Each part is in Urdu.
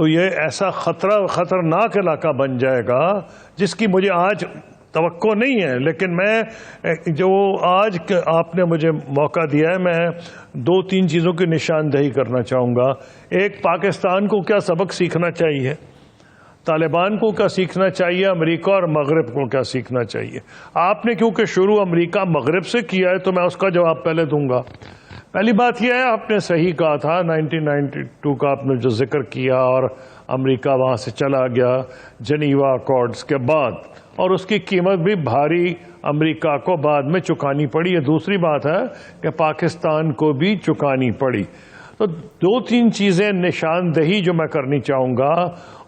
تو یہ ایسا خطرناک علاقہ بن جائے گا جس کی مجھے آج توقع نہیں ہے. لیکن میں جو آج آپ نے مجھے موقع دیا ہے، میں 2-3 چیزوں کی نشاندہی کرنا چاہوں گا. ایک، پاکستان کو کیا سبق سیکھنا چاہیے، طالبان کو کیا سیکھنا چاہیے، امریکہ اور مغرب کو کیا سیکھنا چاہیے. آپ نے کیونکہ شروع امریکہ مغرب سے کیا ہے تو میں اس کا جواب پہلے دوں گا. پہلی بات یہ ہے، آپ نے صحیح کہا تھا 1992 کا آپ نے جو ذکر کیا، اور امریکہ وہاں سے چلا گیا جنیوا اکارڈز کے بعد، اور اس کی قیمت بھی بھاری امریکہ کو بعد میں چکانی پڑی. یہ دوسری بات ہے کہ پاکستان کو بھی چکانی پڑی. تو 2-3 چیزیں نشاندہی جو میں کرنی چاہوں گا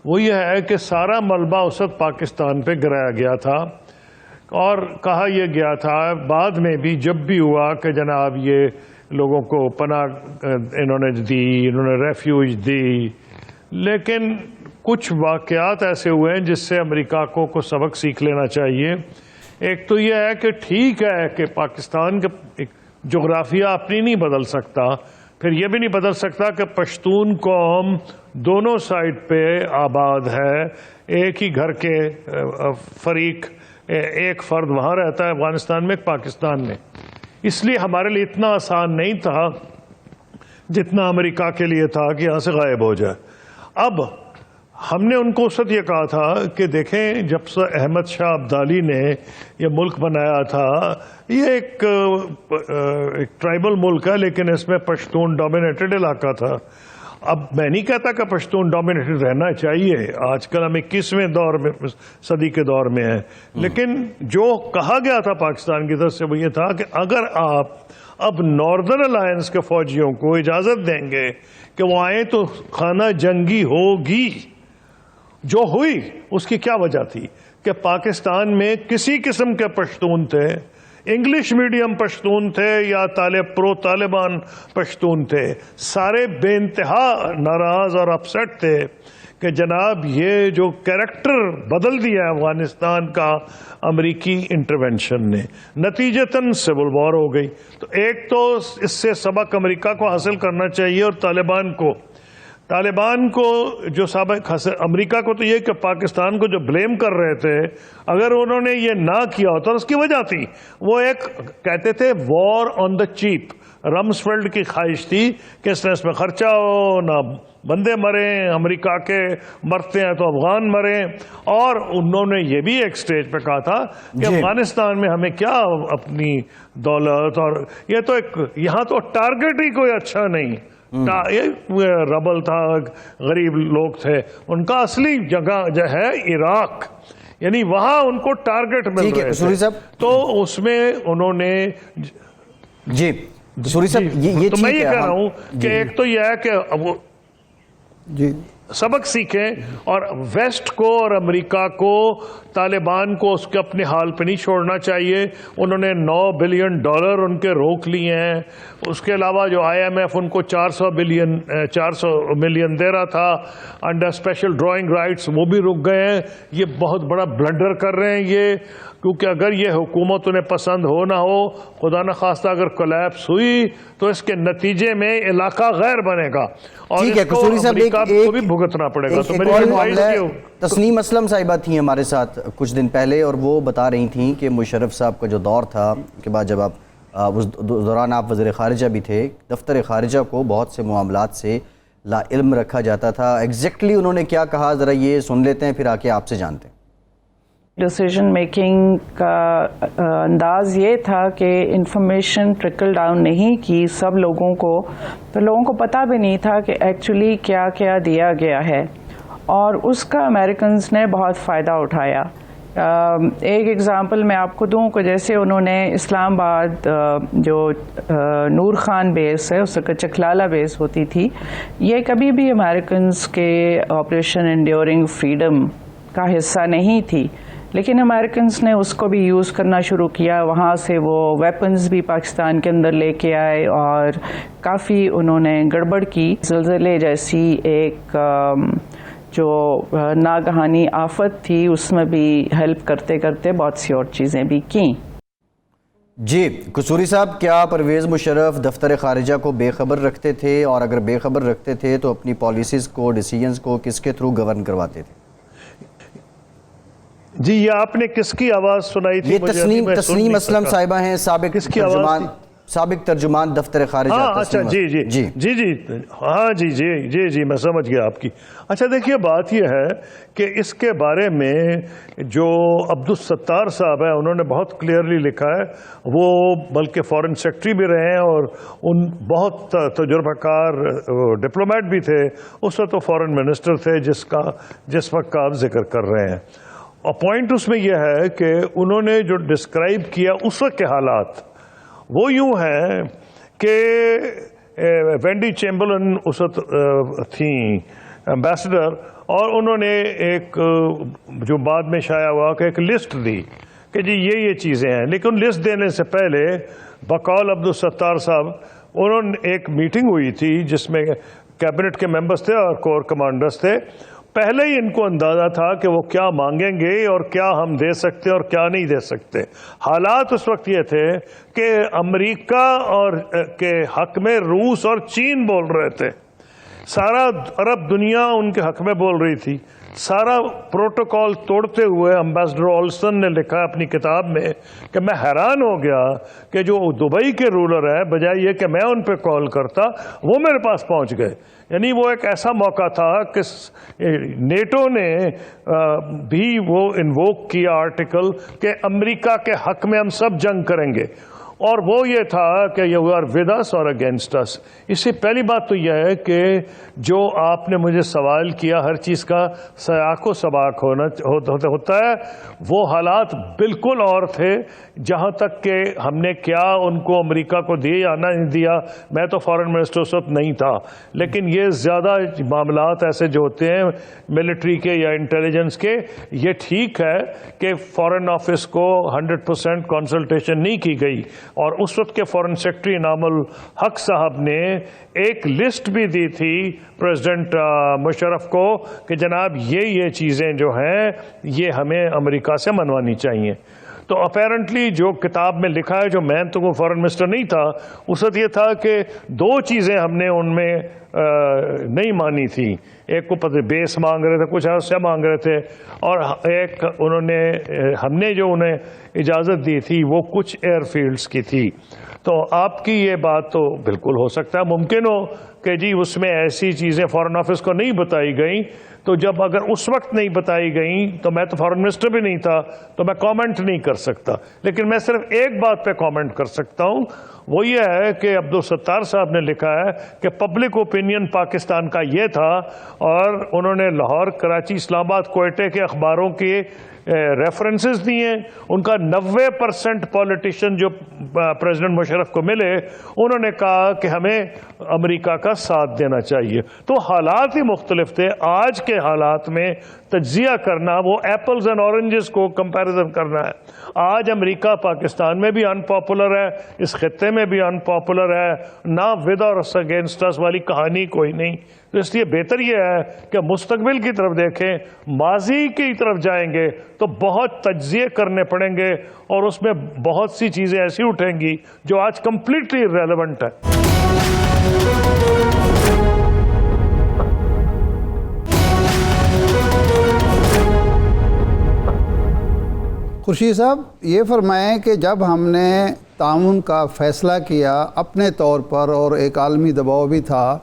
وہ یہ ہے کہ سارا ملبہ اس وقت پاکستان پہ گرایا گیا تھا، اور کہا یہ گیا تھا بعد میں بھی جب بھی ہوا کہ جناب یہ لوگوں کو پناہ انہوں نے دی، انہوں نے ریفیوج دی. لیکن کچھ واقعات ایسے ہوئے ہیں جس سے امریکہ کو سبق سیکھ لینا چاہیے. ایک تو یہ ہے کہ ٹھیک ہے کہ پاکستان کا جغرافیہ اپنی نہیں بدل سکتا، پھر یہ بھی نہیں بدل سکتا کہ پشتون قوم دونوں سائڈ پہ آباد ہے، ایک ہی گھر کے فریق، ایک فرد وہاں رہتا ہے افغانستان میں، ایک پاکستان میں. اس لیے ہمارے لیے اتنا آسان نہیں تھا جتنا امریکہ کے لیے تھا کہ یہاں سے غائب ہو جائے. اب ہم نے ان کو اس وقت یہ کہا تھا کہ دیکھیں، جب سے احمد شاہ ابدالی نے یہ ملک بنایا تھا، یہ ایک ٹرائبل ملک ہے لیکن اس میں پشتون ڈومینیٹڈ علاقہ تھا. اب میں نہیں کہتا کہ پشتون ڈومینیٹڈ رہنا چاہیے، آج کل ہم 21ویں دور میں، صدی کے دور میں ہیں، لیکن جو کہا گیا تھا پاکستان کی طرف سے وہ یہ تھا کہ اگر آپ اب ناردرن الائنس کے فوجیوں کو اجازت دیں گے کہ وہ آئیں تو خانہ جنگی ہوگی. جو ہوئی اس کی کیا وجہ تھی کہ پاکستان میں کسی قسم کے پشتون تھے، انگلش میڈیم پشتون تھے یا پرو طالبان پشتون تھے، سارے بے انتہا ناراض اور اپسیٹ تھے کہ جناب یہ جو کریکٹر بدل دیا ہے افغانستان کا امریکی انٹرونشن نے، نتیجتاً سول وار ہو گئی. تو ایک تو اس سے سبق امریکہ کو حاصل کرنا چاہیے، اور طالبان کو جو سابق امریکہ کو تو یہ کہ پاکستان کو جو بلیم کر رہے تھے، اگر انہوں نے یہ نہ کیا ہوتا تو اس کی وجہ تھی، وہ ایک کہتے تھے وار آن دا چیپ. رمسفیلڈ کی خواہش تھی کہ اس نے اس میں خرچہ ہو، نہ بندے مریں، امریکہ کے مرتے ہیں تو افغان مریں. اور انہوں نے یہ بھی ایک سٹیج پہ کہا تھا کہ افغانستان میں ہمیں کیا اپنی دولت، اور یہ تو ایک یہاں تو ٹارگٹ ہی کوئی اچھا نہیں، ربل تھا، غریب لوگ تھے. ان کا اصلی جگہ جو ہے عراق، یعنی وہاں ان کو ٹارگٹ مل رہے تھے. تو اس میں انہوں نے جی سوری صاحب یہ تو میں یہ کہہ رہا ہوں کہ ایک تو یہ ہے کہ وہ سبق سیکھیں، اور ویسٹ کو اور امریکہ کو، طالبان کو اس کے اپنے حال پہ نہیں چھوڑنا چاہیے. انہوں نے $9 بلین ان کے روک لیے ہیں. اس کے علاوہ جو IMF ان کو 400 ملین دے رہا تھا انڈر اسپیشل ڈرائنگ رائٹس، وہ بھی رک گئے ہیں. یہ بہت بڑا بلنڈر کر رہے ہیں یہ، کیونکہ اگر یہ حکومت انہیں پسند ہو نہ ہو، خدا نخواستہ اگر کولیپس ہوئی تو اس کے نتیجے میں علاقہ غیر بنے گا، اور اس کو امریکہ کو بھی بھگتنا پڑے گا. تو میری تسنیم اسلم صاحبہ تھیں ہمارے ساتھ کچھ دن پہلے، اور وہ بتا رہی تھیں کہ مشرف صاحب کا جو دور تھا کے بعد، جب آپ اس دوران آپ وزیر خارجہ بھی تھے، دفتر خارجہ کو بہت سے معاملات سے لا علم رکھا جاتا تھا. ایگزیکٹلی انہوں نے کیا کہا، ذرا یہ سن لیتے ہیں، پھر آ کے آپ سے جانتے ہیں. ڈیسیجن میکنگ کا انداز یہ تھا کہ انفارمیشن ٹرکل ڈاؤن نہیں کی سب لوگوں کو، تو لوگوں کو پتہ بھی نہیں تھا کہ ایکچولی کیا کیا دیا گیا ہے، اور اس کا امریکنز نے بہت فائدہ اٹھایا. ایک ایگزامپل میں آپ کو دوں کہ جیسے انہوں نے اسلام آباد جو نور خان بیس ہے، اس کا چکلالہ بیس ہوتی تھی، یہ کبھی بھی امریکنز کے آپریشن انڈیورنگ فریڈم کا حصہ نہیں تھی، لیکن امریکنز نے اس کو بھی یوز کرنا شروع کیا. وہاں سے وہ ویپنز بھی پاکستان کے اندر لے کے آئے، اور کافی انہوں نے گڑبڑ کی. زلزلے جیسی ایک جو ناگہانی آفت تھی، اس میں بھی ہیلپ کرتے کرتے بہت سی اور چیزیں بھی کیں. جی قصوری صاحب، کیا پرویز مشرف دفتر خارجہ کو بے خبر رکھتے تھے، اور اگر بے خبر رکھتے تھے تو اپنی پالیسیز کو، ڈیسیجنز کو کس کے تھرو گورن کرواتے تھے؟ جی یہ آپ نے کس کی آواز سنائی تھی؟ یہ تسنیم اسلم صاحبہ ہیں، سابق ترجمان دفتر خارجہ۔ ہاں اچھا جی میں سمجھ گیا آپ کی۔ اچھا دیکھیے بات یہ ہے کہ اس کے بارے میں جو عبدالستار صاحب ہیں انہوں نے بہت کلیئرلی لکھا ہے، وہ بلکہ فارن سیکرٹری بھی رہے ہیں اور ان بہت تجربہ کار ڈپلومیٹ بھی تھے، اس وقت وہ فارن منسٹر تھے جس وقت کا آپ ذکر کر رہے ہیں۔ اور پوائنٹ اس میں یہ ہے کہ انہوں نے جو ڈسکرائب کیا اس وقت کے حالات وہ یوں ہیں کہ وینڈی چیمبرلن اس وقت تھیں ایمبیسڈر، اور انہوں نے ایک جو بعد میں شائع ہوا کہ ایک لسٹ دی کہ جی یہ چیزیں ہیں، لیکن لسٹ دینے سے پہلے بقول عبدالستار صاحب انہوں نے ایک میٹنگ ہوئی تھی جس میں کیبنٹ کے ممبرز تھے اور کور کمانڈرز تھے۔ پہلے ہی ان کو اندازہ تھا کہ وہ کیا مانگیں گے اور کیا ہم دے سکتے اور کیا نہیں دے سکتے۔ حالات اس وقت یہ تھے کہ امریکہ اور کے حق میں روس اور چین بول رہے تھے، سارا عرب دنیا ان کے حق میں بول رہی تھی۔ سارا پروٹوکول توڑتے ہوئے امبیسڈر آلسن نے لکھا اپنی کتاب میں کہ میں حیران ہو گیا کہ جو دبئی کے رولر ہے بجائے یہ کہ میں ان پہ کال کرتا وہ میرے پاس پہنچ گئے۔ یعنی وہ ایک ایسا موقع تھا کہ نیٹو نے بھی وہ انووک کیا آرٹیکل کہ امریکہ کے حق میں ہم سب جنگ کریں گے، اور وہ یہ تھا کہ یو آر ود اس اور اگینسٹ اس۔ اس سے پہلی بات تو یہ ہے کہ جو آپ نے مجھے سوال کیا ہر چیز کا سیاق و سباق ہوتا ہے، وہ حالات بالکل اور تھے۔ جہاں تک کہ ہم نے کیا ان کو امریکہ کو دیا یا نہیں دیا، میں تو فارن منسٹر اس وقت نہیں تھا، لیکن یہ زیادہ معاملات ایسے جو ہوتے ہیں ملٹری کے یا انٹیلیجنس کے، یہ ٹھیک ہے کہ فارن آفس کو 100% کنسلٹیشن نہیں کی گئی، اور اس وقت کے فارن سیکرٹری انعام الحق صاحب نے ایک لسٹ بھی دی تھی پریزیڈنٹ مشرف کو کہ جناب یہ چیزیں جو ہیں یہ ہمیں امریکہ سے منوانی چاہیے۔ تو اپیرنٹلی جو کتاب میں لکھا ہے، جو میں تو کوئی فارن منسٹر نہیں تھا اس وقت، یہ تھا کہ دو چیزیں ہم نے ان میں نہیں مانی تھی۔ ایک کو پتہ بیس مانگ رہے تھے، کچھ ایسے مانگ رہے تھے، اور ایک ہم نے جو انہیں اجازت دی تھی وہ کچھ ایئر فیلڈز کی تھی۔ تو آپ کی یہ بات تو بالکل ہو سکتا ہے، ممکن ہو کہ جی اس میں ایسی چیزیں فارن آفس کو نہیں بتائی گئیں، تو جب اگر اس وقت نہیں بتائی گئیں تو میں تو فارن منسٹر بھی نہیں تھا تو میں کامنٹ نہیں کر سکتا، لیکن میں صرف ایک بات پہ کامنٹ کر سکتا ہوں، وہ یہ ہے کہ عبدالستار صاحب نے لکھا ہے کہ پبلک اوپینین پاکستان کا یہ تھا، اور انہوں نے لاہور، کراچی، اسلام آباد، کوئٹے کے اخباروں کے ریفرنسز دیے۔ ان کا 90% پولیٹیشین جو پریزیڈنٹ مشرف کو ملے انہوں نے کہا کہ ہمیں امریکہ کا ساتھ دینا چاہیے۔ تو حالات ہی مختلف تھے۔ آج کے حالات میں تجزیہ کرنا وہ ایپلز اینڈ اورنجز کو کمپیریزن کرنا ہے۔ آج امریکہ پاکستان میں بھی ان پاپولر ہے، اس خطے میں بھی ان پاپولر ہے، نہ ود اور اگینسٹ اس والی کہانی کوئی نہیں۔ تو اس لیے بہتر یہ ہے کہ مستقبل کی طرف دیکھیں، ماضی کی طرف جائیں گے تو بہت تجزیے کرنے پڑیں گے، اور اس میں بہت سی چیزیں ایسی اٹھیں گی جو آج کمپلیٹلی ریلیونٹ ہے۔ خورشید صاحب یہ فرمائیں کہ جب ہم نے تعاون کا فیصلہ کیا اپنے طور پر اور ایک عالمی دباؤ بھی تھا،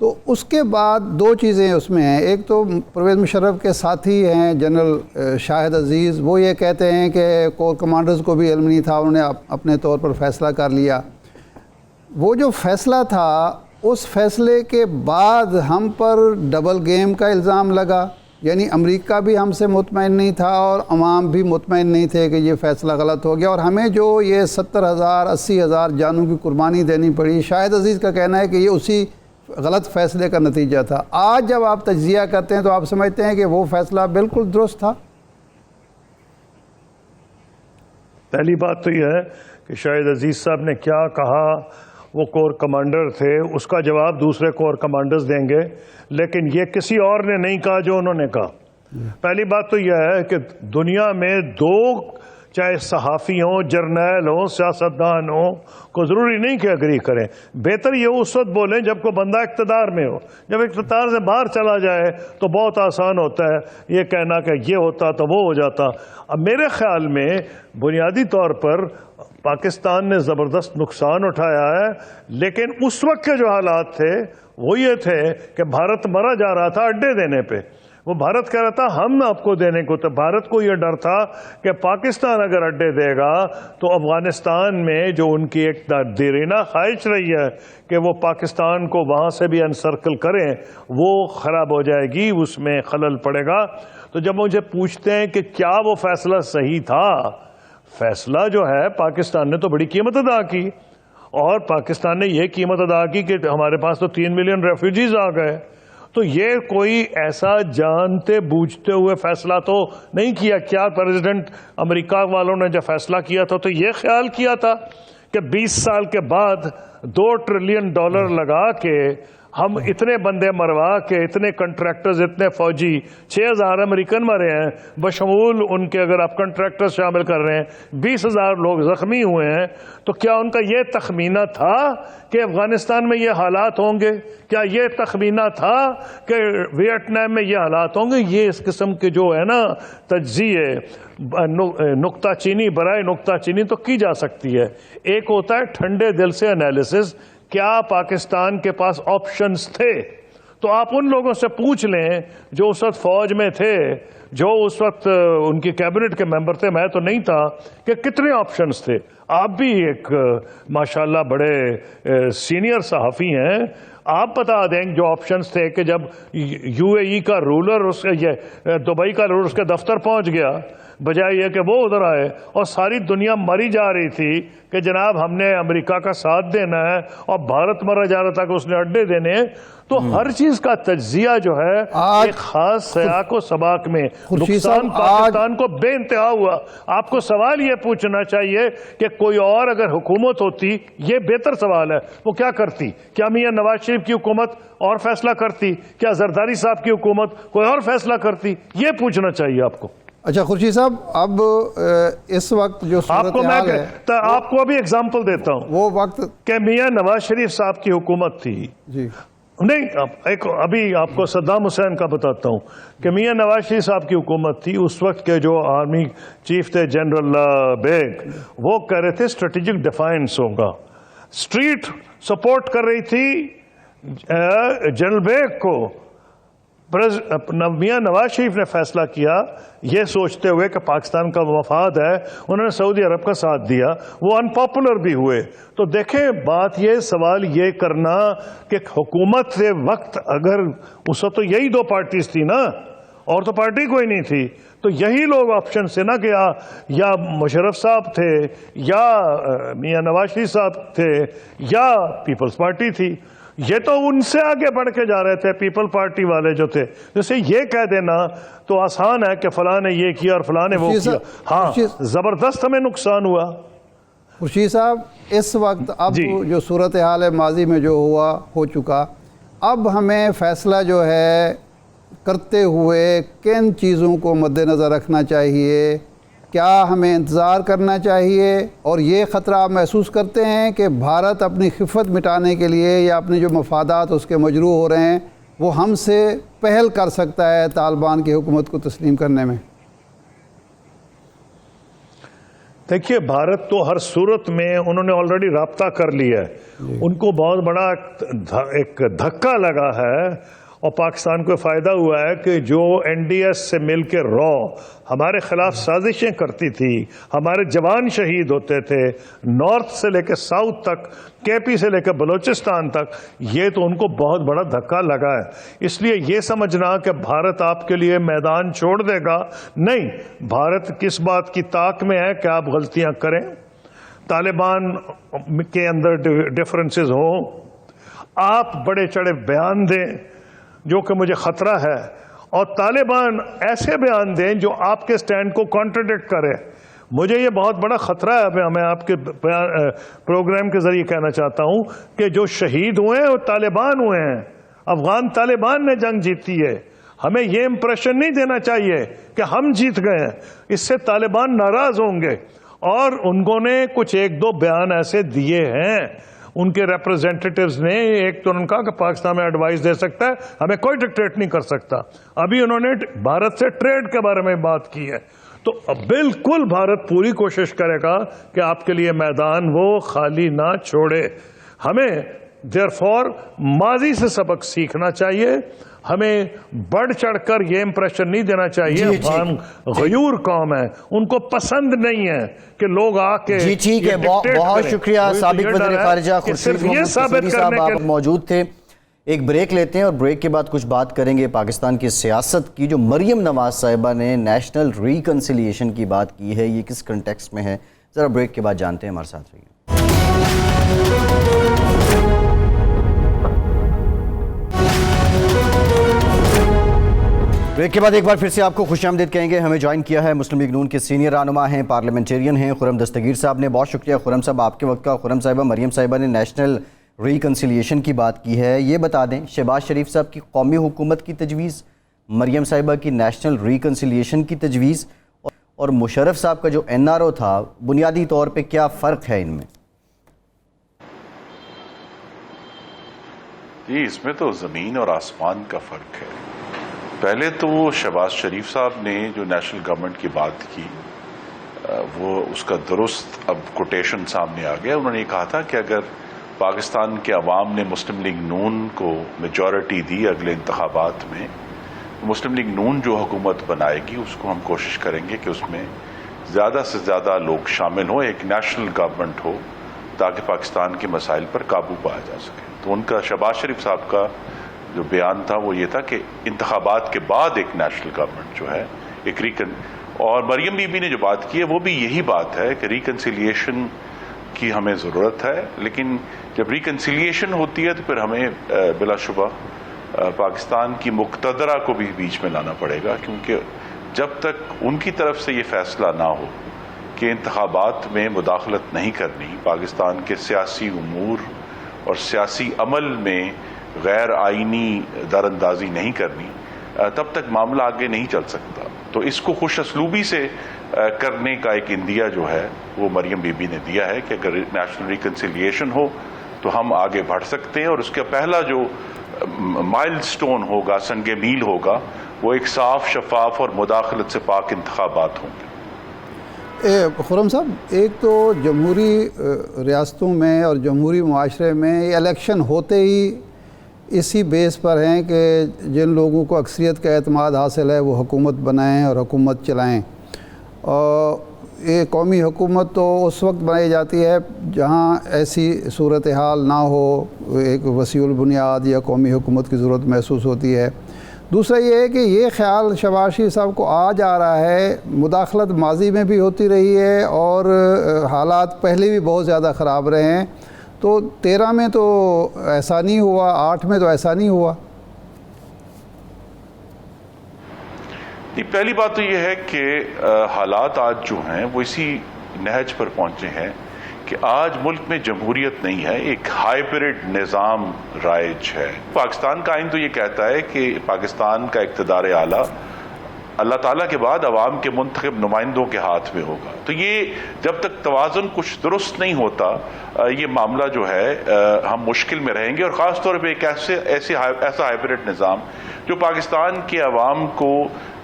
تو اس کے بعد دو چیزیں اس میں ہیں۔ ایک تو پرویز مشرف کے ساتھی ہیں جنرل شاہد عزیز، وہ یہ کہتے ہیں کہ کور کمانڈرز کو بھی علم نہیں تھا، انہوں نے اپنے طور پر فیصلہ کر لیا۔ وہ جو فیصلہ تھا اس فیصلے کے بعد ہم پر ڈبل گیم کا الزام لگا، یعنی امریکہ بھی ہم سے مطمئن نہیں تھا اور عوام بھی مطمئن نہیں تھے کہ یہ فیصلہ غلط ہو گیا، اور ہمیں جو یہ 70,000 80,000 جانوں کی قربانی دینی پڑی۔ شاہد عزیز کا کہنا ہے کہ یہ اسی غلط فیصلے کا نتیجہ تھا۔ آج جب آپ تجزیہ کرتے ہیں تو آپ سمجھتے ہیں کہ وہ فیصلہ بالکل درست تھا؟ پہلی بات تو یہ ہے کہ شاہد عزیز صاحب نے کیا کہا، وہ کور کمانڈر تھے، اس کا جواب دوسرے کور کمانڈرز دیں گے، لیکن یہ کسی اور نے نہیں کہا جو انہوں نے کہا۔ پہلی بات تو یہ ہے کہ دنیا میں دو چاہے صحافی ہوں، جرنیل ہوں، سیاستدان ہوں، کو ضروری نہیں کہ اگری کریں. بہتر یہ اس وقت بولیں جب کوئی بندہ اقتدار میں ہو. جب اقتدار سے باہر چلا جائے تو بہت آسان ہوتا ہے یہ کہنا کہ یہ ہوتا تو وہ ہو جاتا. اب میرے خیال میں بنیادی طور پر پاکستان نے زبردست نقصان اٹھایا ہے، لیکن اس وقت کے جو حالات تھے وہ یہ تھے کہ بھارت مرا جا رہا تھا اڈے دینے پہ. وہ بھارت کہہ رہا تھا ہم آپ کو دینے کو، تو بھارت کو یہ ڈر تھا کہ پاکستان اگر اڈے دے گا تو افغانستان میں جو ان کی ایک دیرینہ خواہش رہی ہے کہ وہ پاکستان کو وہاں سے بھی انسرکل کریں، وہ خراب ہو جائے گی، اس میں خلل پڑے گا. تو جب مجھے پوچھتے ہیں کہ کیا وہ فیصلہ صحیح تھا، فیصلہ جو ہے پاکستان نے تو بڑی قیمت ادا کی، اور پاکستان نے یہ قیمت ادا کی کہ ہمارے پاس تو 3 ملین ریفیوجیز آ گئے. تو یہ کوئی ایسا جانتے بوجھتے ہوئے فیصلہ تو نہیں کیا. کیا پریزیڈنٹ امریکہ والوں نے جب فیصلہ کیا تھا تو یہ خیال کیا تھا کہ 20 سال کے بعد $2 ٹریلین لگا کے ہم اتنے بندے مروا کے، اتنے کنٹریکٹرز، اتنے فوجی، 6,000 امریکن مرے ہیں بشمول ان کے، اگر آپ کنٹریکٹرز شامل کر رہے ہیں 20,000 لوگ زخمی ہوئے ہیں. تو کیا ان کا یہ تخمینہ تھا کہ افغانستان میں یہ حالات ہوں گے؟ کیا یہ تخمینہ تھا کہ ویتنام میں یہ حالات ہوں گے؟ یہ اس قسم کے جو ہے نا تجزیے، نکتہ چینی برائے نکتہ چینی تو کی جا سکتی ہے. ایک ہوتا ہے ٹھنڈے دل سے انالیسس. کیا پاکستان کے پاس آپشنز تھے؟ تو آپ ان لوگوں سے پوچھ لیں جو اس وقت فوج میں تھے، جو اس وقت ان کی کیبنٹ کے ممبر تھے، میں تو نہیں تھا، کہ کتنے آپشنز تھے. آپ بھی ایک ماشاءاللہ بڑے سینئر صحافی ہیں، آپ بتا دیں جو آپشنز تھے کہ جب UAE کا رولر، دبئی کا رولر اس کے دفتر پہنچ گیا، بجائے یہ کہ وہ ادھر آئے، اور ساری دنیا مری جا رہی تھی کہ جناب ہم نے امریکہ کا ساتھ دینا ہے، اور بھارت مرا جا رہا تھا کہ اس نے اڈے دینے ہیں. تو ہر چیز کا تجزیہ جو ہے ایک خاص سیاق و سباق میں نقصان پاکستان کو بے انتہا ہوا. آپ کو سوال یہ پوچھنا چاہیے کہ کوئی اور اگر حکومت ہوتی، یہ بہتر سوال ہے، وہ کیا کرتی؟ کیا میاں نواز شریف کی حکومت اور فیصلہ کرتی؟ کیا زرداری صاحب کی حکومت کوئی اور فیصلہ کرتی؟ یہ پوچھنا چاہیے آپ کو. اچھا خورشید صاحب، اب اس وقت جو صورتحال ہے، آپ کو ابھی اگزامپل دیتا ہوں. وہ وقت کہ میاں نواز شریف صاحب کی حکومت تھی، جی نہیں ابھی آپ کو صدام حسین کا بتاتا ہوں کہ میاں نواز شریف صاحب کی حکومت تھی. اس وقت کے جو آرمی چیف تھے جنرل بیگ، وہ کہہ رہے تھے اسٹریٹجک ڈیفینس ہوگا. اسٹریٹ سپورٹ کر رہی تھی جنرل بیگ کو. میاں نواز شریف نے فیصلہ کیا یہ سوچتے ہوئے کہ پاکستان کا مفاد ہے، انہوں نے سعودی عرب کا ساتھ دیا، وہ انپاپولر بھی ہوئے. تو دیکھیں بات یہ، سوال یہ کرنا کہ حکومت سے وقت، اگر اس وقت تو یہی 2 پارٹیز تھی نا، اور تو پارٹی کوئی نہیں تھی، تو یہی لوگ آپشن سے نا کہ یا مشرف صاحب تھے، یا میاں نواز شریف صاحب تھے، یا پیپلز پارٹی تھی. یہ تو ان سے آگے بڑھ کے جا رہے تھے پیپل پارٹی والے جو تھے. جیسے یہ کہہ دینا تو آسان ہے کہ فلاں نے یہ کیا اور فلاں نے وہ کیا. ہاں زبردست ہمیں نقصان ہوا. خورشید صاحب، اس وقت اب جو صورتحال ہے ماضی میں جو ہو چکا، اب ہمیں فیصلہ جو ہے کرتے ہوئے کن چیزوں کو مد نظر رکھنا چاہیے؟ کیا ہمیں انتظار کرنا چاہیے؟ اور یہ خطرہ آپ محسوس کرتے ہیں کہ بھارت اپنی خفت مٹانے کے لیے یا اپنے جو مفادات اس کے مجروح ہو رہے ہیں وہ ہم سے پہل کر سکتا ہے طالبان کی حکومت کو تسلیم کرنے میں؟ دیکھیے بھارت تو ہر صورت میں انہوں نے آلریڈی رابطہ کر لیا ہے. ان کو بہت بڑا ایک دھکا لگا ہے، اور پاکستان کو فائدہ ہوا ہے کہ جو NDS سے مل کے ہمارے خلاف سازشیں کرتی تھی، ہمارے جوان شہید ہوتے تھے نارتھ سے لے کے ساؤتھ تک، KP سے لے کے بلوچستان تک، یہ تو ان کو بہت بڑا دھکا لگا ہے. اس لیے یہ سمجھنا کہ بھارت آپ کے لیے میدان چھوڑ دے گا، نہیں. بھارت کس بات کی طاق میں ہے کہ آپ غلطیاں کریں، طالبان کے اندر ڈفرنسز ہوں، آپ بڑے چڑھے بیان دیں جو کہ مجھے خطرہ ہے، اور طالبان ایسے بیان دیں جو آپ کے سٹینڈ کو کانٹرڈکٹ کرے. مجھے یہ بہت بڑا خطرہ ہے. میں آپ کے پروگرام کے ذریعے کہنا چاہتا ہوں کہ جو شہید ہوئے ہیں وہ طالبان ہوئے ہیں. افغان طالبان نے جنگ جیتی ہے. ہمیں یہ امپریشن نہیں دینا چاہیے کہ ہم جیت گئے ہیں. اس سے طالبان ناراض ہوں گے. اور انہوں نے کچھ ایک دو بیان ایسے دیے ہیں ان کے ریپرزینٹیٹیوز نے. ایک تو انہوں نے کہا کہ پاکستان میں ایڈوائز دے سکتا ہے, ہمیں کوئی ڈکٹیٹ نہیں کر سکتا. ابھی انہوں نے بھارت سے ٹریڈ کے بارے میں بات کی ہے. تو بالکل بھارت پوری کوشش کرے گا کہ آپ کے لیے میدان وہ خالی نہ چھوڑے. ہمیں دیئرفور ماضی سے سبق سیکھنا چاہیے. ہمیں بڑھ چڑھ کر یہ امپریشن نہیں دینا چاہیے. افغان غیور قوم ہے, ان کو پسند نہیں ہے کہ لوگ آ کے جی ٹھیک ہے. بہت شکریہ سابق وزیر خارجہ خورشید محمد قصوری صاحب, آپ موجود تھے. ایک بریک لیتے ہیں اور بریک کے بعد کچھ بات کریں گے پاکستان کی سیاست کی. جو مریم نواز صاحبہ نے نیشنل ریکنسیلیشن کی بات کی ہے, یہ کس کنٹیکسٹ میں ہے, ذرا بریک کے بعد جانتے ہیں. ہمارے ساتھ رہیے. بریک کے بعد ایک بار پھر سے آپ کو خوش آمدید کہیں گے. ہمیں جوائن کیا ہے مسلم لیگ نون کے سینئر رہنما ہیں, پارلیمنٹیرین ہیں, خرم دستگیر صاحب نے. بہت شکریہ خرم صاحب آپ کے وقت کا. خرم صاحبہ, مریم صاحبہ نے نیشنل ریکنسیلیشن کی بات کی ہے. یہ بتا دیں, شہباز شریف صاحب کی قومی حکومت کی تجویز, مریم صاحبہ کی نیشنل ریکنسیلیشن کی تجویز اور مشرف صاحب کا جو NRO تھا, بنیادی طور پہ کیا فرق ہے ان میں؟ جی, اس میں تو زمین اور آسمان کا فرق ہے. پہلے تو شہباز شریف صاحب نے جو نیشنل گورنمنٹ کی بات کی وہ اس کا درست اب کوٹیشن سامنے آ گیا. انہوں نے یہ کہا تھا کہ اگر پاکستان کے عوام نے مسلم لیگ نون کو میجورٹی دی اگلے انتخابات میں, مسلم لیگ نون جو حکومت بنائے گی اس کو ہم کوشش کریں گے کہ اس میں زیادہ سے زیادہ لوگ شامل ہوں, ایک نیشنل گورنمنٹ ہو تاکہ پاکستان کے مسائل پر قابو پایا جا سکے. تو ان کا شہباز شریف صاحب کا جو بیان تھا وہ یہ تھا کہ انتخابات کے بعد ایک نیشنل گورنمنٹ جو ہے ایک اور مریم بی بی نے جو بات کی ہے وہ بھی یہی بات ہے کہ ریکنسیلیشن کی ہمیں ضرورت ہے. لیکن جب ریکنسیلیشن ہوتی ہے تو پھر ہمیں بلا شبہ پاکستان کی مقتدرہ کو بھی بیچ میں لانا پڑے گا, کیونکہ جب تک ان کی طرف سے یہ فیصلہ نہ ہو کہ انتخابات میں مداخلت نہیں کرنی, پاکستان کے سیاسی امور اور سیاسی عمل میں غیر آئینی دراندازی نہیں کرنی, تب تک معاملہ آگے نہیں چل سکتا. تو اس کو خوش اسلوبی سے کرنے کا ایک اندیا جو ہے وہ مریم بی بی نے دیا ہے کہ اگر نیشنل ریکنسیلیشن ہو تو ہم آگے بڑھ سکتے ہیں, اور اس کا پہلا جو مائل سٹون ہوگا, سنگ میل ہوگا, وہ ایک صاف, شفاف اور مداخلت سے پاک انتخابات ہوں گے. خرم صاحب, ایک تو جمہوری ریاستوں میں اور جمہوری معاشرے میں یہ الیکشن ہوتے ہی اسی بیس پر ہیں کہ جن لوگوں کو اکثریت کا اعتماد حاصل ہے وہ حکومت بنائیں اور حکومت چلائیں. اور یہ قومی حکومت تو اس وقت بنائی جاتی ہے جہاں ایسی صورتحال نہ ہو, ایک وسیع البنیاد یا قومی حکومت کی ضرورت محسوس ہوتی ہے. دوسرا یہ ہے کہ یہ خیال شہباز شریف صاحب کو آج آ رہا ہے, مداخلت ماضی میں بھی ہوتی رہی ہے اور حالات پہلے بھی بہت زیادہ خراب رہے ہیں. تو 13 میں تو ایسا نہیں ہوا, 8 میں تو ایسا نہیں ہوا. پہلی بات تو یہ ہے کہ حالات آج جو ہیں وہ اسی نہج پر پہنچے ہیں کہ آج ملک میں جمہوریت نہیں ہے, ایک ہائبرڈ نظام رائج ہے. پاکستان کا آئین تو یہ کہتا ہے کہ پاکستان کا اقتدار اعلیٰ اللہ تعالیٰ کے بعد عوام کے منتخب نمائندوں کے ہاتھ میں ہوگا. تو یہ جب تک توازن کچھ درست نہیں ہوتا یہ معاملہ جو ہے ہم مشکل میں رہیں گے. اور خاص طور پہ ایک ایسا ہائبرڈ نظام جو پاکستان کے عوام کو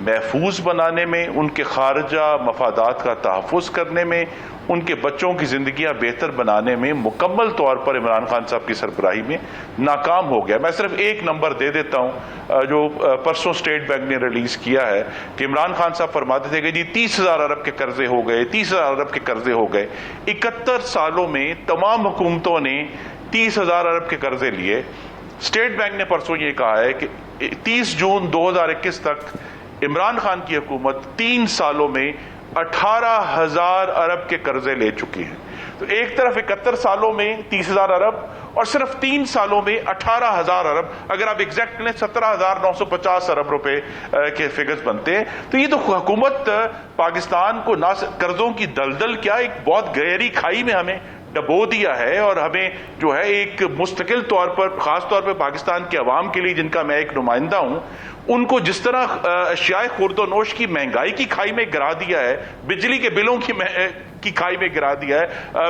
محفوظ بنانے میں, ان کے خارجہ مفادات کا تحفظ کرنے میں, ان کے بچوں کی زندگیاں بہتر بنانے میں مکمل طور پر عمران خان صاحب کی سربراہی میں ناکام ہو گیا. میں صرف ایک نمبر دے دیتا ہوں جو پرسوں اسٹیٹ بینک نے ریلیز کیا ہے کہ عمران خان صاحب فرماتے تھے کہ جی 30,000 ارب کے قرضے ہو گئے, 30,000 ارب کے قرضے ہو گئے. 71 سالوں میں تمام حکومتوں نے 30,000 ارب کے قرضے لیے. اسٹیٹ بینک نے پرسوں یہ کہا ہے کہ 30 جون 2021 تک عمران خان کی حکومت 3 سالوں میں 18,000 ارب کے قرضے لے چکی ہیں. تو ایک طرف 71 سالوں میں 30,000 ارب اور صرف 3 سالوں میں 18,000 ارب, اگر آپ ایگزیکٹ لیں 17,950 ارب روپے کے فگرز بنتے ہیں. تو یہ تو حکومت پاکستان کو نہ قرضوں کی دلدل کیا ایک بہت گہری کھائی میں ہمیں ڈبو دیا ہے, اور ہمیں جو ہے ایک مستقل طور پر خاص طور پہ پاکستان کے عوام کے لیے جن کا میں ایک نمائندہ ہوں ان کو جس طرح اشیاء خورد و نوش کی مہنگائی کی کھائی میں گرا دیا ہے، بجلی کے بلوں کی کھائی میں گرا دیا ہے،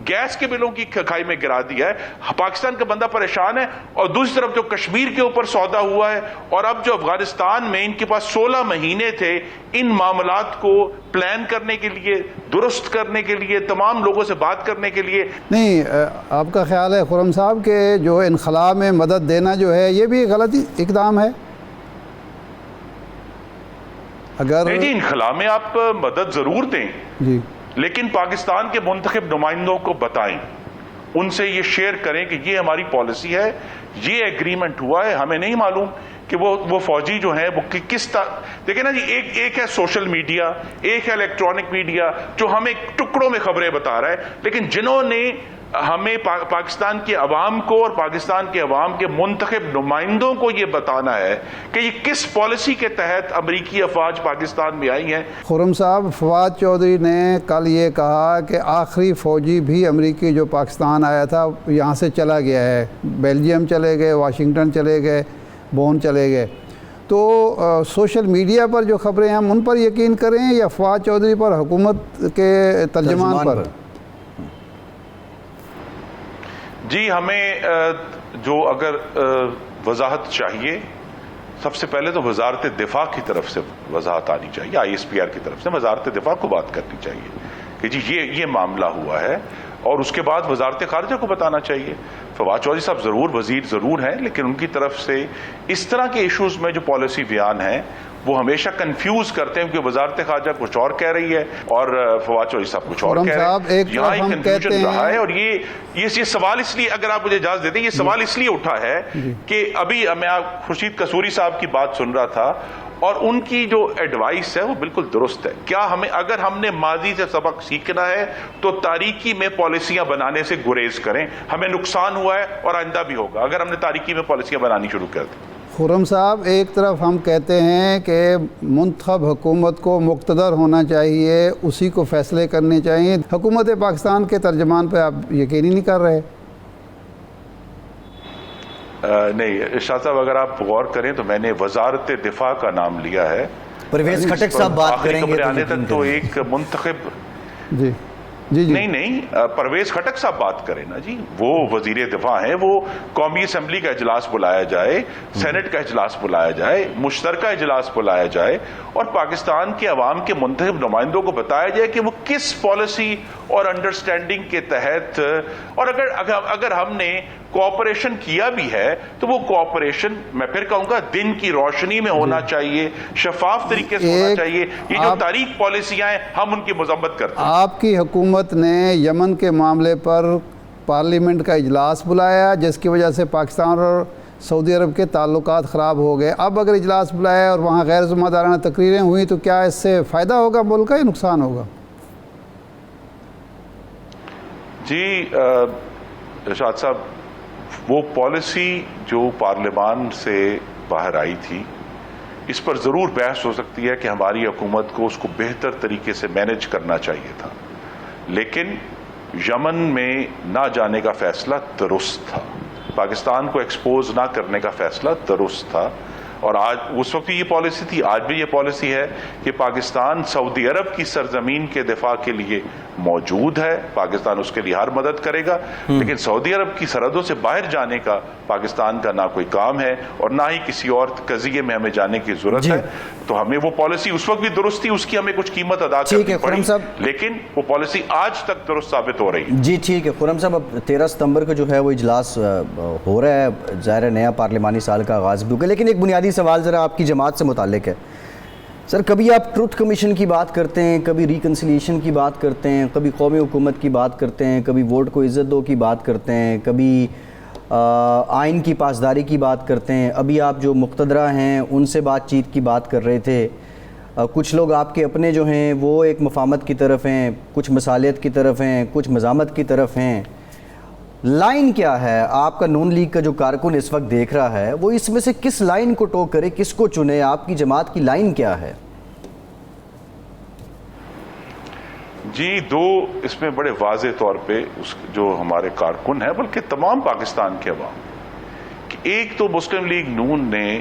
گیس کے بلوں کی کھائی میں گرا دیا ہے، پاکستان کا بندہ پریشان ہے، اور دوسری طرف جو کشمیر کے اوپر سودا ہوا ہے، اور اب جو افغانستان میں ان کے پاس 16 مہینے تھے ان معاملات کو پلان کرنے کے لیے، درست کرنے کے لیے، تمام لوگوں سے بات کرنے کے لیے۔ نہیں، آپ کا خیال ہے خرم صاحب کہ جو انخلا میں مدد دینا جو ہے یہ بھی غلط اقدام ہے؟ اگر نہیں جی، انخلا میں آپ مدد ضرور دیں، جی، لیکن پاکستان کے منتخب نمائندوں کو بتائیں، ان سے یہ شیئر کریں کہ یہ ہماری پالیسی ہے، یہ ایگریمنٹ ہوا ہے، ہمیں نہیں معلوم کہ وہ فوجی جو ہیں وہ کس دیکھیں نا جی، ایک ہے سوشل میڈیا، ایک ہے الیکٹرانک میڈیا جو ہمیں ٹکڑوں میں خبریں بتا رہا ہے، لیکن جنہوں نے ہمیں پاکستان کے عوام کو اور پاکستان کے عوام کے منتخب نمائندوں کو یہ بتانا ہے کہ یہ کس پالیسی کے تحت امریکی افواج پاکستان میں آئی ہیں۔ خرم صاحب، فواد چودھری نے کل یہ کہا کہ آخری فوجی بھی امریکی جو پاکستان آیا تھا یہاں سے چلا گیا ہے، بیلجیم چلے گئے، واشنگٹن چلے گئے، بون چلے گئے، تو سوشل میڈیا پر جو خبریں ہیں ہم ان پر یقین کریں یا فواد چودھری پر، حکومت کے ترجمان پر؟ جی، ہمیں جو اگر وضاحت چاہیے، سب سے پہلے تو وزارت دفاع کی طرف سے وضاحت آنی چاہیے، ISPR کی طرف سے وزارت دفاع کو بات کرنی چاہیے کہ جی یہ معاملہ ہوا ہے، اور اس کے بعد وزارت خارجہ کو بتانا چاہیے۔ فواد چودھری صاحب وزیر ضرور ہیں، لیکن ان کی طرف سے اس طرح کے ایشوز میں جو پالیسی بیان ہیں وہ ہمیشہ کنفیوز کرتے ہیں، کیونکہ وزارت خارجہ کچھ اور کہہ رہی ہے اور فواد چودھری صاحب کچھ اور کہہ رہے ہیں۔ یہاں ایک کنفیوژن رہا ہے، اور یہ سوال اس لیے، اگر آپ مجھے اجازت دیتے ہیں، یہ سوال اس لیے اٹھا ہے کہ ابھی میں خورشید قصوری صاحب کی بات سن رہا تھا، اور ان کی جو ایڈوائس ہے وہ بالکل درست ہے۔ کیا اگر ہم نے ماضی سے سبق سیکھنا ہے تو تاریکی میں پالیسیاں بنانے سے گریز کریں، ہمیں نقصان ہوا ہے اور آئندہ بھی ہوگا اگر ہم نے تاریکی میں پالیسیاں بنانی شروع کر دیں۔ خرم صاحب، ایک طرف ہم کہتے ہیں کہ منتخب حکومت کو مقتدر ہونا چاہیے، اسی کو فیصلے کرنے چاہیے، حکومت پاکستان کے ترجمان پہ آپ یقین ہی نہیں کر رہے؟ نہیں ارشاد صاحب، اگر آپ غور کریں تو میں نے وزارت دفاع کا نام لیا ہے، پرویز خٹک صاحب بات کریں گے آنے تک تو ایک منتخب جی جی جی نہیں پرویز خٹک صاحب بات کریں نا جی، وہ وزیر دفاع ہیں، وہ قومی اسمبلی کا اجلاس بلایا جائے، سینٹ کا اجلاس بلایا جائے، مشترکہ اجلاس بلایا جائے، اور پاکستان کے عوام کے منتخب نمائندوں کو بتایا جائے کہ وہ کس پالیسی اور انڈرسٹینڈنگ کے تحت، اور اگر ہم نے کوآپریشن کیا بھی ہے تو وہ کوآپریشن میں پھر کہوں گا دن کی روشنی میں ہونا چاہیے، شفاف طریقے سے ہونا چاہیے۔ یہ جو تاریخ پالیسیاں ہیں ہم ان کی مذمت کرتے ہیں۔ آپ کی حکومت نے یمن کے معاملے پر پارلیمنٹ کا اجلاس بلایا، جس کی وجہ سے پاکستان اور سعودی عرب کے تعلقات خراب ہو گئے۔ اب اگر اجلاس بلایا اور وہاں غیر ذمہ دارانہ تقریریں ہوئیں تو کیا اس سے فائدہ ہوگا ملک کا یا نقصان ہوگا؟ جی ارشاد صاحب، وہ پالیسی جو پارلیمان سے باہر آئی تھی، اس پر ضرور بحث ہو سکتی ہے کہ ہماری حکومت کو اس کو بہتر طریقے سے مینج کرنا چاہیے تھا، لیکن یمن میں نہ جانے کا فیصلہ درست تھا، پاکستان کو ایکسپوز نہ کرنے کا فیصلہ درست تھا، اور آج اس وقت یہ پالیسی تھی، آج بھی یہ پالیسی ہے کہ پاکستان سعودی عرب کی سرزمین کے دفاع کے لیے موجود ہے، پاکستان اس کے لیے ہر مدد کرے گا، لیکن سعودی عرب کی سرحدوں سے باہر جانے کا پاکستان کا نہ کوئی کام ہے اور نہ ہی کسی اور قضیے میں ہمیں جانے کی ضرورت ہے۔ تو ہمیں وہ پالیسی اس وقت بھی درست تھی، اس کی ہمیں کچھ قیمت ادا کرنی پڑی، لیکن وہ پالیسی آج تک درست ثابت ہو رہی ہے۔ جی ٹھیک ہے خرم صاحب، اب 13 ستمبر کو جو ہے وہ اجلاس ہو رہا ہے، ظاہر ہے نیا پارلیمانی سال کا آغاز بھی ہوگا، لیکن ایک بنیادی سوال ذرا آپ کی جماعت سے متعلق ہے سر۔ کبھی آپ ٹروتھ کمیشن کی بات کرتے ہیں، کبھی ریکنسیلیشن کی بات کرتے ہیں، کبھی قومی حکومت کی بات کرتے ہیں، کبھی ووٹ کو عزت دو کی بات کرتے ہیں، کبھی آئین کی پاسداری کی بات کرتے ہیں، ابھی آپ جو مقتدرہ ہیں ان سے بات چیت کی بات کر رہے تھے، کچھ لوگ آپ کے اپنے جو ہیں وہ ایک مفاہمت کی طرف ہیں، کچھ مصالحت کی طرف ہیں، کچھ مزاحمت کی طرف ہیں۔ لائن کیا ہے آپ کا نون لیگ کا جو کارکن اس وقت دیکھ رہا ہے، وہ اس میں سے کس لائن کو ٹو کرے، کس کو چنے؟ آپ کی جماعت کی لائن کیا ہے؟ جی دو اس میں بڑے واضح طور پہ جو ہمارے کارکن ہیں، بلکہ تمام پاکستان کے عوام، ایک تو مسلم لیگ نون نے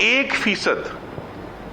1%,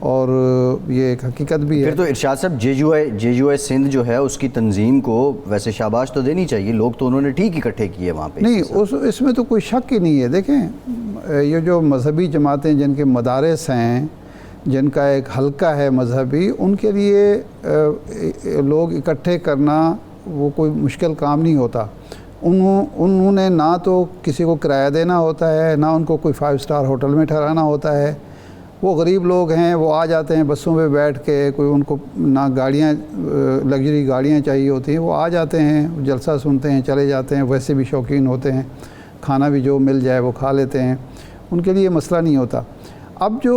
اور یہ ایک حقیقت بھی ہے. پھر تو ارشاد صاحب جے یو آئی سندھ جو ہے اس کی تنظیم کو ویسے شاباش تو دینی چاہیے, لوگ تو انہوں نے ٹھیک اکٹھے کیے وہاں پہ. نہیں, اس میں تو کوئی شک ہی نہیں ہے. دیکھیں یہ جو مذہبی جماعتیں جن کے مدارس ہیں, جن کا ایک حلقہ ہے مذہبی, ان کے لیے لوگ اکٹھے کرنا وہ کوئی مشکل کام نہیں ہوتا. انہوں نے نہ تو کسی کو کرایہ دینا ہوتا ہے, نہ ان کو کوئی 5 اسٹار ہوٹل میں ٹھہرانا ہوتا ہے. وہ غریب لوگ ہیں, وہ آ جاتے ہیں بسوں پہ بیٹھ کے, کوئی ان کو نہ گاڑیاں لگژری گاڑیاں چاہیے ہوتی ہیں, وہ آ جاتے ہیں, جلسہ سنتے ہیں, چلے جاتے ہیں. ویسے بھی شوقین ہوتے ہیں, کھانا بھی جو مل جائے وہ کھا لیتے ہیں, ان کے لیے مسئلہ نہیں ہوتا. اب جو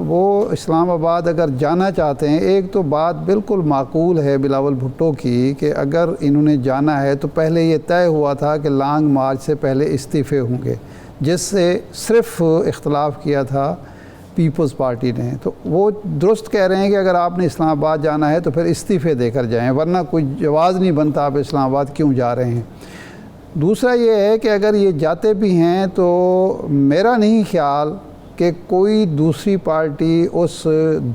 وہ اسلام آباد اگر جانا چاہتے ہیں, ایک تو بات بالکل معقول ہے بلاول بھٹو کی کہ اگر انہوں نے جانا ہے تو پہلے یہ طے ہوا تھا کہ لانگ مارچ سے پہلے استعفے ہوں گے, جس سے صرف اختلاف کیا تھا پیپلز پارٹی نے. تو وہ درست کہہ رہے ہیں کہ اگر آپ نے اسلام آباد جانا ہے تو پھر استعفے دے کر جائیں, ورنہ کوئی جواز نہیں بنتا آپ اسلام آباد کیوں جا رہے ہیں. دوسرا یہ ہے کہ اگر یہ جاتے بھی ہیں تو میرا نہیں خیال کہ کوئی دوسری پارٹی اس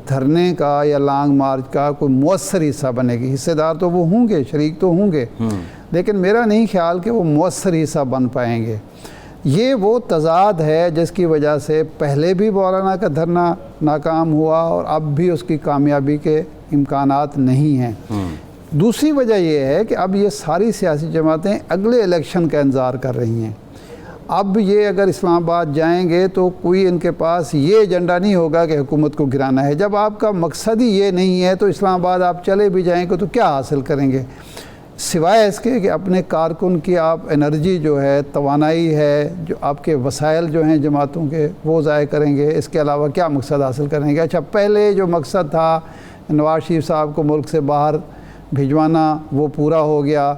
دھرنے کا یا لانگ مارچ کا کوئی مؤثر حصہ بنے گی. حصے دار تو وہ ہوں گے, شریک تو ہوں گے, لیکن میرا نہیں خیال کہ وہ مؤثر حصہ بن پائیں گے. یہ وہ تضاد ہے جس کی وجہ سے پہلے بھی مولانا کا دھرنا ناکام ہوا اور اب بھی اس کی کامیابی کے امکانات نہیں ہیں. دوسری وجہ یہ ہے کہ اب یہ ساری سیاسی جماعتیں اگلے الیکشن کا انتظار کر رہی ہیں. اب یہ اگر اسلام آباد جائیں گے تو کوئی ان کے پاس یہ ایجنڈا نہیں ہوگا کہ حکومت کو گرانا ہے. جب آپ کا مقصد ہی یہ نہیں ہے تو اسلام آباد آپ چلے بھی جائیں گے تو کیا حاصل کریں گے, سوائے اس کے کہ اپنے کارکن کی آپ انرجی جو ہے, توانائی ہے, جو آپ کے وسائل جو ہیں جماعتوں کے, وہ ضائع کریں گے. اس کے علاوہ کیا مقصد حاصل کریں گے؟ اچھا, پہلے جو مقصد تھا نواز شریف صاحب کو ملک سے باہر بھجوانا وہ پورا ہو گیا.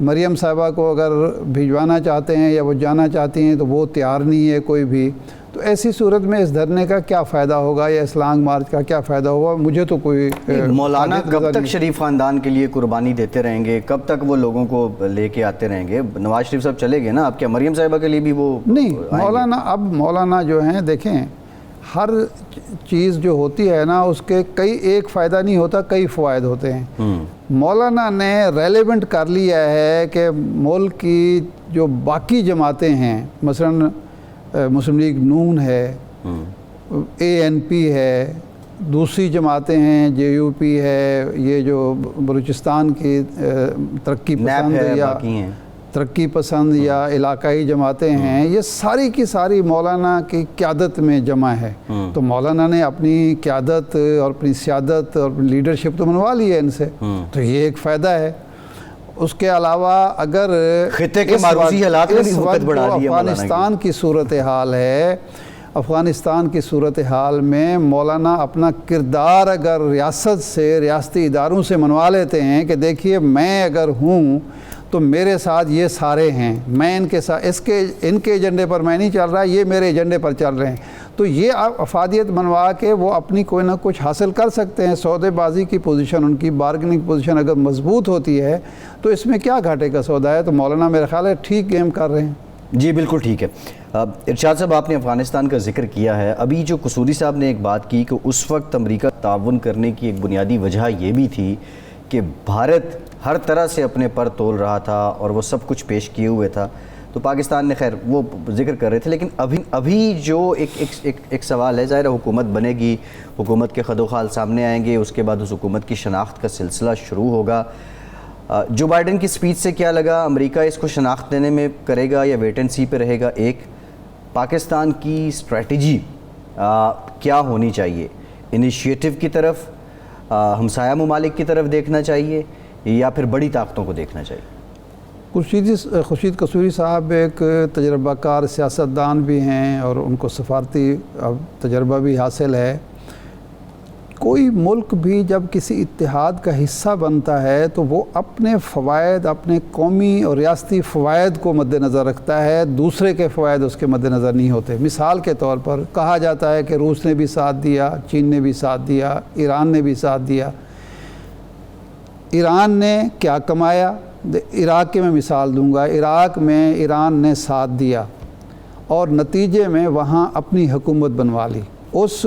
مریم صاحبہ کو اگر بھجوانا چاہتے ہیں یا وہ جانا چاہتی ہیں تو وہ تیار نہیں ہے کوئی بھی. تو ایسی صورت میں اس دھرنے کا کیا فائدہ ہوگا یا اس لانگ مارچ کا کیا فائدہ ہوگا؟ مجھے تو کوئی مولانا کب تک شریف خاندان کے لیے قربانی دیتے رہیں گے, کب تک وہ لوگوں کو لے کے آتے رہیں گے؟ نواز شریف صاحب چلے گئے نا, اب کیا مریم صاحبہ کے لیے بھی وہ نہیں؟ مولانا جو ہیں, دیکھیں ہر چیز جو ہوتی ہے نا اس کے کئی ایک فائدہ نہیں ہوتا, کئی فوائد ہوتے ہیں. مولانا نے ریلیونٹ کر لیا ہے کہ ملک کی جو باقی جماعتیں ہیں, مثلاً مسلم لیگ نون ہے, ANP ہے, دوسری جماعتیں ہیں, JUP ہے, یہ جو بلوچستان کی ترقی پسند یا علاقائی جماعتیں ہیں, یہ ساری کی ساری مولانا کی قیادت میں جمع ہے. تو مولانا نے اپنی قیادت اور اپنی سیادت اور اپنی لیڈرشپ تو منوا لی ہے ان سے, تو یہ ایک فائدہ ہے. اس کے علاوہ اگر خطے کے معروضی حالات میں بھی وقت بڑھا دیا افغانستان کی صورتحال ہے, افغانستان کی صورتحال میں مولانا اپنا کردار اگر ریاست سے, ریاستی اداروں سے منوا لیتے ہیں کہ دیکھیے میں اگر ہوں تو میرے ساتھ یہ سارے ہیں, میں ان کے ساتھ ان کے ایجنڈے پر میں نہیں چل رہا, یہ میرے ایجنڈے پر چل رہے ہیں, تو یہ افادیت منوا کے وہ اپنی کوئی نہ کچھ حاصل کر سکتے ہیں. سودے بازی کی پوزیشن, ان کی بارگننگ پوزیشن اگر مضبوط ہوتی ہے تو اس میں کیا گھاٹے کا سودا ہے. تو مولانا میرا خیال ہے ٹھیک گیم کر رہے ہیں. جی بالکل ٹھیک ہے. ارشاد صاحب آپ نے افغانستان کا ذکر کیا ہے, ابھی جو قصوری صاحب نے ایک بات کی کہ اس وقت امریکہ تعاون کرنے کی ایک بنیادی وجہ یہ بھی تھی کہ بھارت ہر طرح سے اپنے پر تول رہا تھا اور وہ سب کچھ پیش کیے ہوئے تھا, تو پاکستان نے خیر وہ ذکر کر رہے تھے. لیکن ابھی جو ایک سوال ہے, ظاہر حکومت بنے گی, حکومت کے خد و خال سامنے آئیں گے, اس کے بعد اس حکومت کی شناخت کا سلسلہ شروع ہوگا. جو بائیڈن کی سپیچ سے کیا لگا, امریکہ اس کو شناخت دینے میں کرے گا یا ویٹ اینڈ سی پہ رہے گا؟ ایک پاکستان کی اسٹریٹجی کیا ہونی چاہیے, انیشیٹو کی طرف, ہمسایہ ممالک کی طرف دیکھنا چاہیے یا پھر بڑی طاقتوں کو دیکھنا چاہیے؟ خورشید قصوری صاحب ایک تجربہ کار سیاستدان بھی ہیں اور ان کو سفارتی تجربہ بھی حاصل ہے. کوئی ملک بھی جب کسی اتحاد کا حصہ بنتا ہے تو وہ اپنے فوائد, اپنے قومی اور ریاستی فوائد کو مد نظر رکھتا ہے, دوسرے کے فوائد اس کے مد نظر نہیں ہوتے. مثال کے طور پر کہا جاتا ہے کہ روس نے بھی ساتھ دیا, چین نے بھی ساتھ دیا, ایران نے بھی ساتھ دیا. ایران نے کیا کمایا؟ عراق کی میں مثال دوں گا. عراق میں ایران نے ساتھ دیا اور نتیجے میں وہاں اپنی حکومت بنوا لی. اس